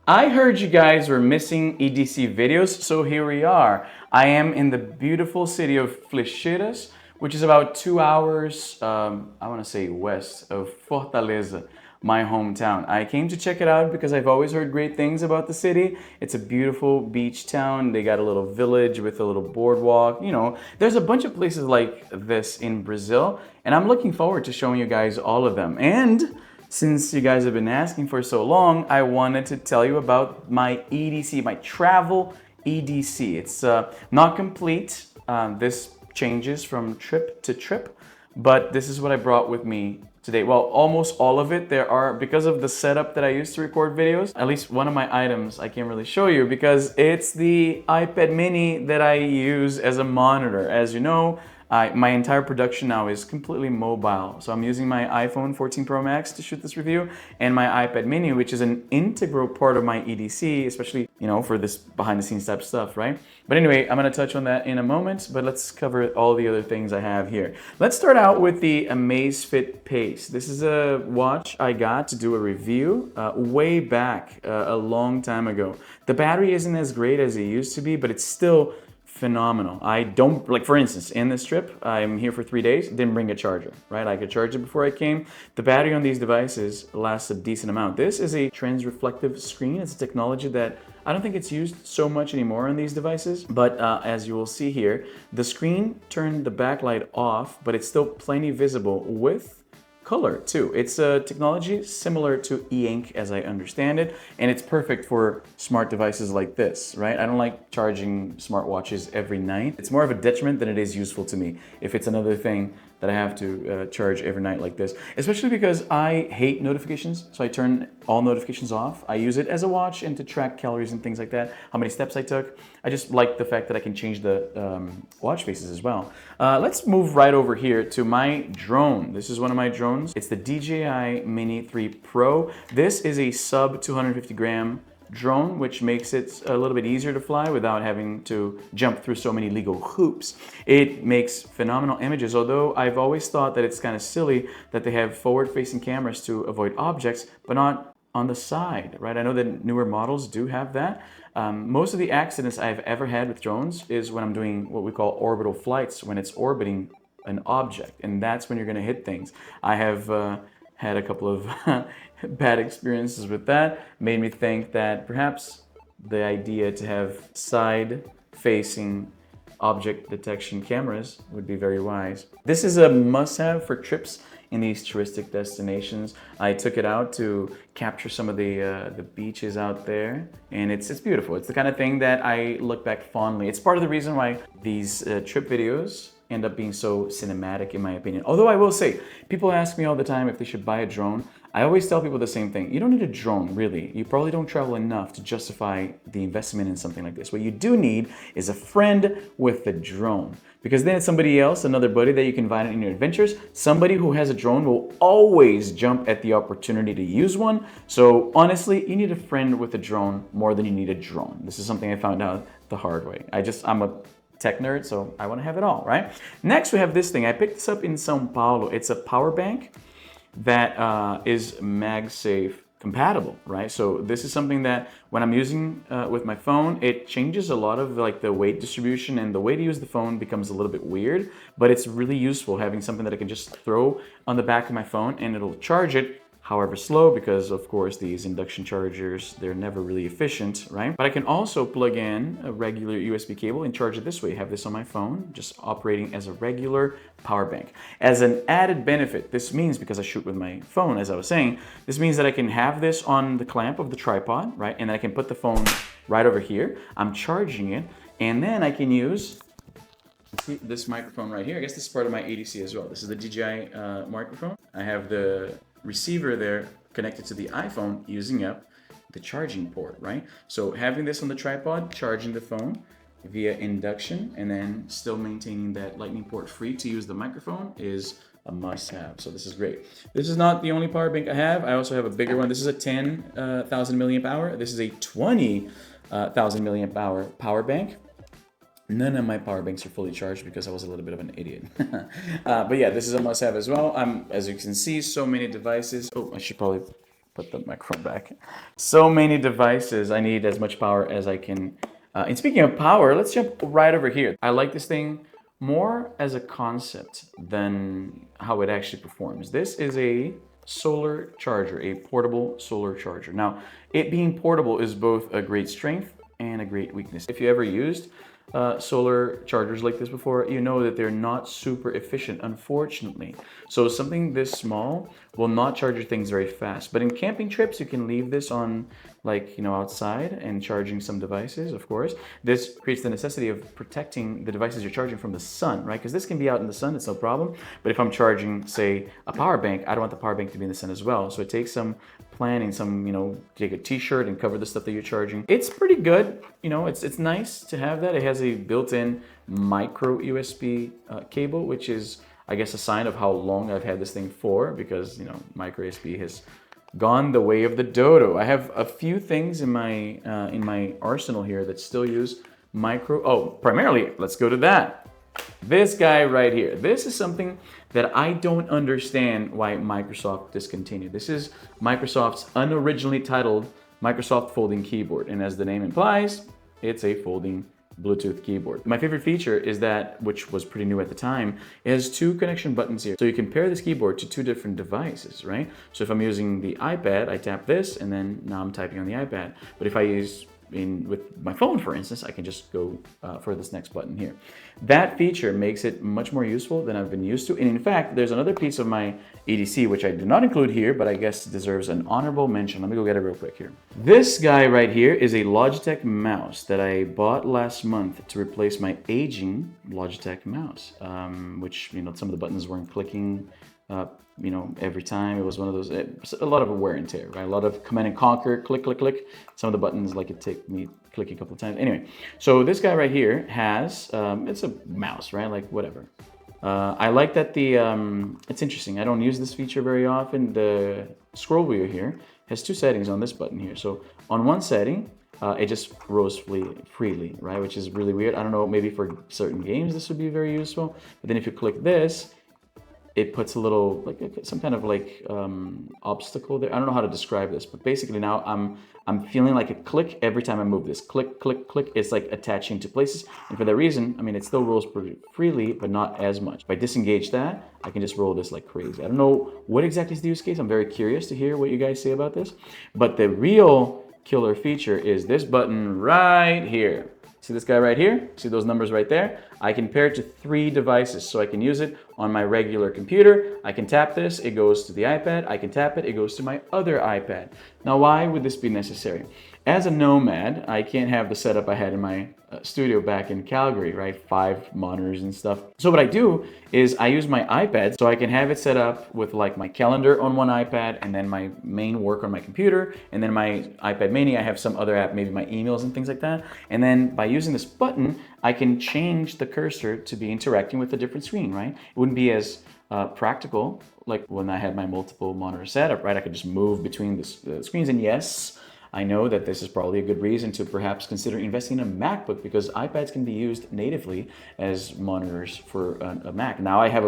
I heard you guys were missing EDC videos, so here we are. I am in the beautiful city of Fidas, which is about 2 hours, I want to say west of Fortaleza, my hometown. I came to check it out because I've always heard great things about the city. It's a beautiful beach town. They got a little village with a little boardwalk. You know, there's a bunch of places like this in Brazil, and I'm looking forward to showing you guys all of them. And since you guys have been asking for so long, I wanted to tell you about my EDC, my travel EDC. It's not complete. This changes from trip to trip, but this is what I brought with me today. Well, almost all of it. There are, because of the setup that I use to record videos, at least one of my items I can't really show you because it's the iPad mini that I use as a monitor. As you know, my entire production now is completely mobile. So I'm using my iPhone 14 Pro Max to shoot this review and my iPad mini, which is an integral part of my EDC, especially, you know, for this behind the scenes type stuff, right? But anyway, I'm gonna touch on that in a moment, but let's cover all the other things I have here. Let's start out with the Amazfit Pace. This is a watch I got to do a review way back a long time ago. The battery isn't as great as it used to be, but it's still phenomenal. I don't, like for instance, in this trip, I'm here for 3 days, didn't bring a charger, right? I could charge it before I came. The battery on these devices lasts a decent amount. This is a trans-reflective screen. It's a technology that I don't think it's used so much anymore on these devices, but as you will see here, the screen turned the backlight off, but it's still plenty visible with color too. It's a technology similar to e-ink as I understand it, and it's perfect for smart devices like this, right? I don't like charging smartwatches every night. It's more of a detriment than it is useful to me if it's another thing that I have to charge every night like this, especially because I hate notifications, so I turn all notifications off. I use it as a watch and to track calories and things like that, how many steps I took. I just like the fact that I can change the watch faces as well. Let's move right over here to my drone. This is one of my drones. It's the DJI Mini 3 Pro. This is a sub 250 gram drone, which makes it a little bit easier to fly without having to jump through so many legal hoops. It makes phenomenal images, although I've always thought that it's kind of silly that they have forward-facing cameras to avoid objects, but not on the side, right? I know that newer models do have that. Most of the accidents I've ever had with drones is when I'm doing what we call orbital flights, when it's orbiting an object, and that's when you're gonna hit things. I have had a couple of bad experiences with that. Made me think that perhaps the idea to have side-facing object detection cameras would be very wise. This is a must-have for trips in these touristic destinations. I took it out to capture some of the beaches out there, and it's beautiful. It's the kind of thing that I look back fondly. It's part of the reason why these trip videos end up being so cinematic in my opinion. Although I will say, people ask me all the time if they should buy a drone. I always tell people the same thing. You don't need a drone, really. You probably don't travel enough to justify the investment in something like this. What you do need is a friend with a drone, because then it's somebody else, another buddy that you can invite in your adventures. Somebody who has a drone will always jump at the opportunity to use one. So honestly, you need a friend with a drone more than you need a drone. This is something I found out the hard way. I'm a tech nerd, so I want to have it all, right? Next, we have this thing. I picked this up in Sao Paulo. It's a power bank that is MagSafe compatible, right? So this is something that when I'm using with my phone, it changes a lot of like the weight distribution, and the way to use the phone becomes a little bit weird, but it's really useful having something that I can just throw on the back of my phone and it'll charge it, however slow, because of course these induction chargers, they're never really efficient, right? But I can also plug in a regular USB cable and charge it this way. Have this on my phone, just operating as a regular power bank. As an added benefit, this means, because I shoot with my phone, as I was saying, this means that I can have this on the clamp of the tripod, right? And then I can put the phone right over here. I'm charging it, and then I can use this microphone right here. I guess this is part of my EDC as well. This is the DJI microphone. I have the receiver there connected to the iPhone using up the charging port, right? So having this on the tripod, charging the phone via induction, and then still maintaining that lightning port free to use the microphone is a must-have. So this is great. This is not the only power bank I have. I also have a bigger one. This is a 10,000 milliamp hour. This is a 20,000 milliamp hour power bank. None of my power banks are fully charged because I was a little bit of an idiot. But yeah, this is a must-have as well. As you can see, so many devices. Oh, I should probably put the microphone back. So many devices. I need as much power as I can. And speaking of power, let's jump right over here. I like this thing more as a concept than how it actually performs. This is a solar charger, a portable solar charger. Now, it being portable is both a great strength and a great weakness. If you ever used solar chargers like this before, you know that they're not super efficient, unfortunately. So something this small will not charge your things very fast. But in camping trips, you can leave this on, like, you know, outside and charging some devices, of course. This creates the necessity of protecting the devices you're charging from the sun, right? Because this can be out in the sun, it's no problem. But if I'm charging, say, a power bank, I don't want the power bank to be in the sun as well. So it takes some planning, some, you know, take a t-shirt and cover the stuff that you're charging. It's pretty good. You know, it's nice to have that. It has a built-in micro USB cable, which is, I guess, a sign of how long I've had this thing for, because, you know, micro USB has gone the way of the dodo. I have a few things in my arsenal here that still use micro. Oh, primarily, let's go to that. This guy right here. This is something that I don't understand why Microsoft discontinued. This is Microsoft's unoriginally titled Microsoft Folding Keyboard. And as the name implies, it's a folding Bluetooth keyboard. My favorite feature is that, which was pretty new at the time, it has two connection buttons here. So you can pair this keyboard to two different devices, right? So if I'm using the iPad, I tap this and then now I'm typing on the iPad. But if I use with my phone, for instance, I can just go for this next button here. That feature makes it much more useful than I've been used to. And in fact, there's another piece of my EDC, which I do not include here, but I guess deserves an honorable mention. Let me go get it real quick here. This guy right here is a Logitech mouse that I bought last month to replace my aging Logitech mouse, which, you know, some of the buttons weren't clicking you know, every time. It was one of those, a lot of wear and tear, right? A lot of command and conquer, click, click, click. Some of the buttons, like, it take me clicking a couple of times. Anyway, so this guy right here has, it's a mouse, right? Like, whatever. I like that it's interesting. I don't use this feature very often. The scroll wheel here has two settings on this button here. So on one setting, it just rolls freely, right? Which is really weird. I don't know, maybe for certain games this would be very useful. But then if you click this, it puts a little, like, some kind of like obstacle there. I don't know how to describe this, but basically now I'm feeling like a click every time I move this. Click, click, click. It's like attaching to places. And for that reason, I mean, it still rolls pretty freely, but not as much. If I disengage that, I can just roll this like crazy. I don't know what exactly is the use case. I'm very curious to hear what you guys say about this. But the real killer feature is this button right here. See this guy right here? See those numbers right there? I can pair it to 3 devices, so I can use it on my regular computer. I can tap this, it goes to the iPad. I can tap it, it goes to my other iPad. Now, why would this be necessary? As a nomad, I can't have the setup I had in my studio back in Calgary, right? 5 monitors and stuff. So what I do is I use my iPad, so I can have it set up with, like, my calendar on one iPad and then my main work on my computer, and then my iPad mini, I have some other app, maybe my emails and things like that. And then by using this button, I can change the cursor to be interacting with a different screen, right? It wouldn't be as practical like when I had my multiple monitor setup, right? I could just move between the screens. And yes, I know that this is probably a good reason to perhaps consider investing in a MacBook, because iPads can be used natively as monitors for a Mac. Now I have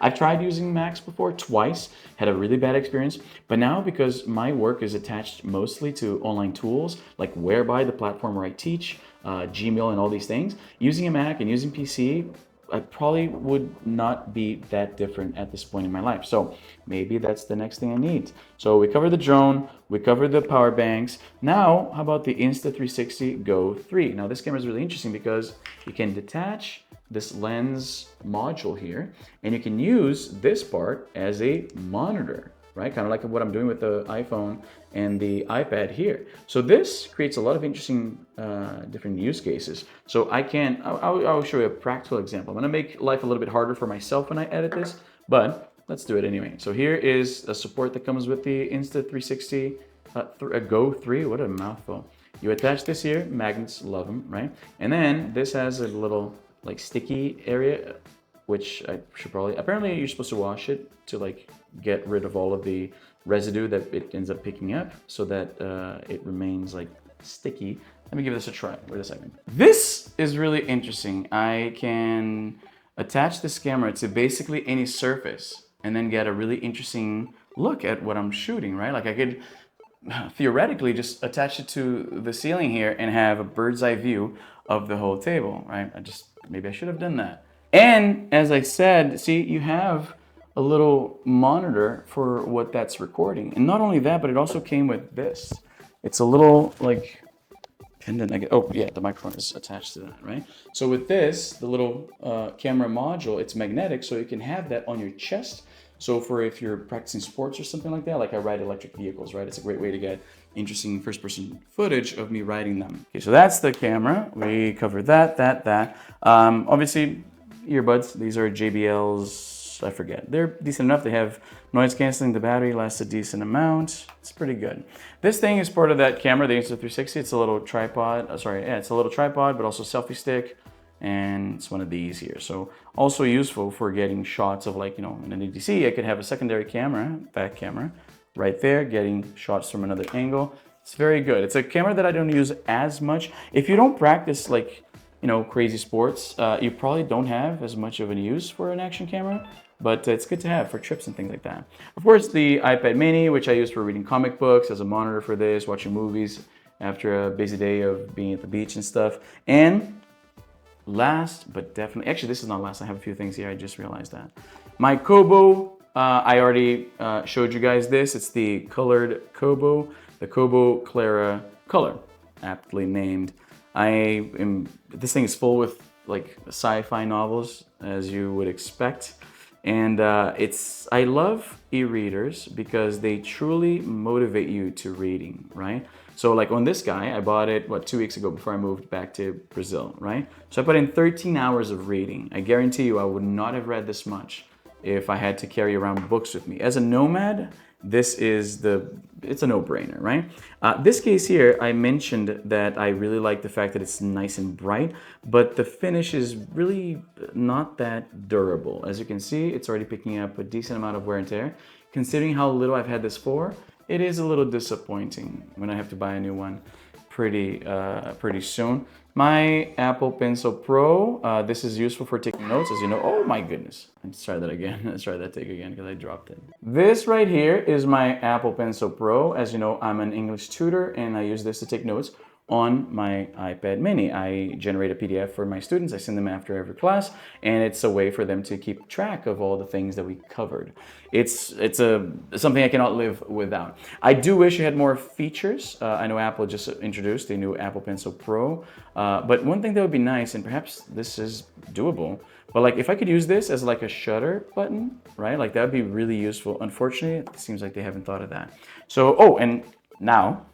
I've tried using Macs before twice, had a really bad experience, but now because my work is attached mostly to online tools like Whereby, the platform where I teach, Gmail and all these things, using a Mac and using PC, I probably would not be that different at this point in my life. So maybe that's the next thing I need. So we covered the drone, we covered the power banks. Now, how about the Insta360 Go 3? Now this camera is really interesting because you can detach this lens module here, and you can use this part as a monitor, right? Kind of like what I'm doing with the iPhone and the iPad here. So this creates a lot of interesting different use cases. So I'll show you a practical example. I'm gonna make life a little bit harder for myself when I edit this, but let's do it anyway. So here is a support that comes with the Insta360 Go 3, what a mouthful. You attach this here, magnets, love them, right? And then this has a little like sticky area, which I should apparently you're supposed to wash it to like get rid of all of the residue that it ends up picking up so that it remains like sticky. Let me give this a try. Wait a second. This is really interesting. I can attach this camera to basically any surface and then get a really interesting look at what I'm shooting, right? Like I could theoretically just attach it to the ceiling here and have a bird's eye view of the whole table, right? Maybe I should have done that. And as I said, see, you have a little monitor for what that's recording. And not only that, but it also came with this. It's a little like pendant. Oh yeah, the microphone is attached to that, right? So with this, the little camera module, it's magnetic, so you can have that on your chest. So for if you're practicing sports or something like that, like I ride electric vehicles, right? It's a great way to get interesting first-person footage of me riding them. Okay, so that's the camera. We covered that. Obviously, earbuds. These are JBL's, I forget. They're decent enough. They have noise canceling. The battery lasts a decent amount. It's pretty good. This thing is part of that camera, the Insta360. It's a little tripod. It's a little tripod, but also selfie stick. And it's one of these here. So also useful for getting shots of, like, you know, in an EDC, I could have a secondary camera, back camera, right there, getting shots from another angle. It's very good. It's a camera that I don't use as much. If you don't practice, like, you know, crazy sports, you probably don't have as much of a use for an action camera, but it's good to have for trips and things like that. Of course, the iPad mini, which I use for reading comic books, as a monitor for this, watching movies after a busy day of being at the beach and stuff. And last, but definitely, actually this is not last, I have a few things here, I just realized that. My Kobo, I already showed you guys this. It's the colored Kobo, the Kobo Clara Color, aptly named. This thing is full with like sci-fi novels, as you would expect. And I love e-readers because they truly motivate you to reading, right? So like on this guy, I bought it, 2 weeks ago before I moved back to Brazil, right? So I put in 13 hours of reading. I guarantee you I would not have read this much if I had to carry around books with me. As a nomad, it's a no-brainer, right? This case here, I mentioned that I really like the fact that it's nice and bright, but the finish is really not that durable. As you can see, it's already picking up a decent amount of wear and tear. Considering how little I've had this for, it is a little disappointing when I have to buy a new one pretty soon. My Apple Pencil Pro, this is useful for taking notes, as you know. Oh my goodness. Let's try that again. Let's try that take again because I dropped it. This right here is my Apple Pencil Pro. As you know, I'm an English tutor and I use this to take notes on my iPad mini. I generate a PDF for my students. I send them after every class, and it's a way for them to keep track of all the things that we covered. It's something I cannot live without. I do wish it had more features. I know Apple just introduced a new Apple Pencil Pro, but one thing that would be nice, and perhaps this is doable, but like if I could use this as like a shutter button, right? Like that would be really useful. Unfortunately, it seems like they haven't thought of that. So, oh, and now,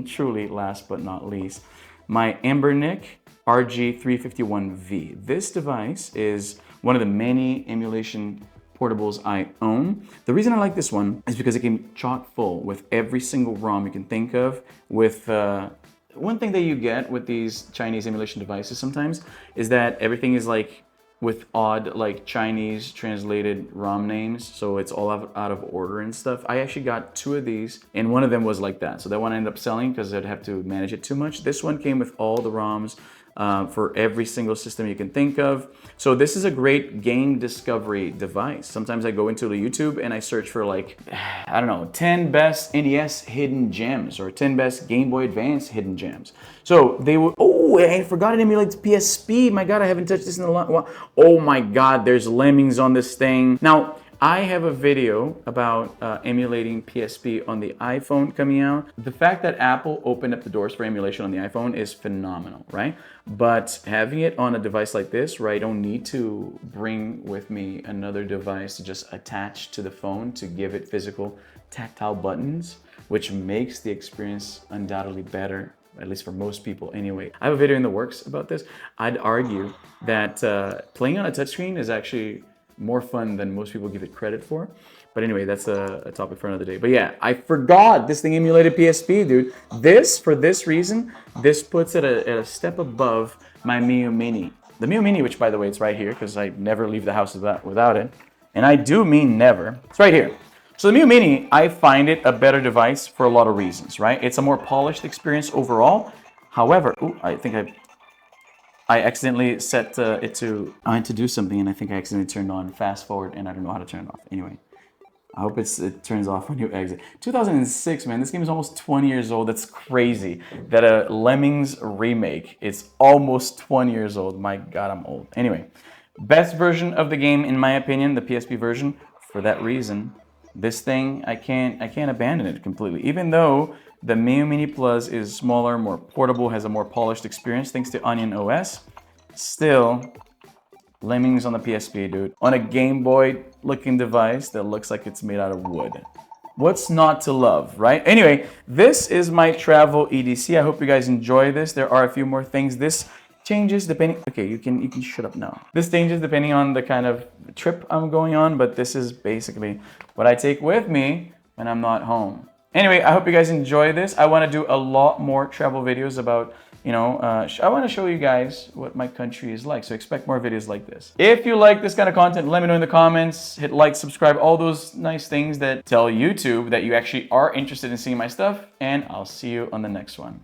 truly last but not least, my Ambernic RG351V. This device is one of the many emulation portables I own. The reason I like this one is because it came chock full with every single ROM you can think of. With one thing that you get with these Chinese emulation devices sometimes is that everything is like with odd like Chinese translated ROM names, so it's all out of order and stuff. I actually got 2 of these and one of them was like that, so that one I ended up selling because I'd have to manage it too much. This one came with all the ROMs for every single system you can think of. So this is a great game discovery device. Sometimes I go into the YouTube and I search for like, I don't know, 10 best NES hidden gems or 10 best Game Boy Advance hidden gems. So they would, oh, I forgot it emulates PSP. My God, I haven't touched this in a lot. Oh my God, there's lemmings on this thing. Now, I have a video about emulating PSP on the iPhone coming out. The fact that Apple opened up the doors for emulation on the iPhone is phenomenal, right? But having it on a device like this, where I don't need to bring with me another device to just attach to the phone to give it physical tactile buttons, which makes the experience undoubtedly better, at least for most people anyway. I have a video in the works about this. I'd argue that playing on a touchscreen is actually more fun than most people give it credit for. But anyway, that's a topic for another day. But yeah, I forgot this thing emulated PSP, dude. For this reason, this puts it at a step above my Mio Mini. The Mio Mini, which by the way, it's right here because I never leave the house without it. And I do mean never. It's right here. So the Mio Mini, I find it a better device for a lot of reasons, right? It's a more polished experience overall. However, I think I accidentally set it to, I had to do something and I think I accidentally turned on fast forward and I don't know how to turn it off. Anyway, I hope it turns off when you exit. 2006, man. This game is almost 20 years old. That's crazy. That a Lemmings remake. It's almost 20 years old. My God, I'm old. Anyway, best version of the game, in my opinion, the PSP version. For that reason, this thing, I can't abandon it completely. Even though the Mio Mini Plus is smaller, more portable, has a more polished experience thanks to Onion OS, still, Lemmings on the PSP, dude. On a Game Boy looking device that looks like it's made out of wood. What's not to love, right? Anyway, this is my travel EDC. I hope you guys enjoy this. There are a few more things. This changes depending, okay, you can shut up now. This changes depending on the kind of trip I'm going on, but this is basically what I take with me when I'm not home. Anyway, I hope you guys enjoy this. I want to do a lot more travel videos about, you know, I want to show you guys what my country is like. So expect more videos like this. If you like this kind of content, let me know in the comments. Hit like, subscribe, all those nice things that tell YouTube that you actually are interested in seeing my stuff. And I'll see you on the next one.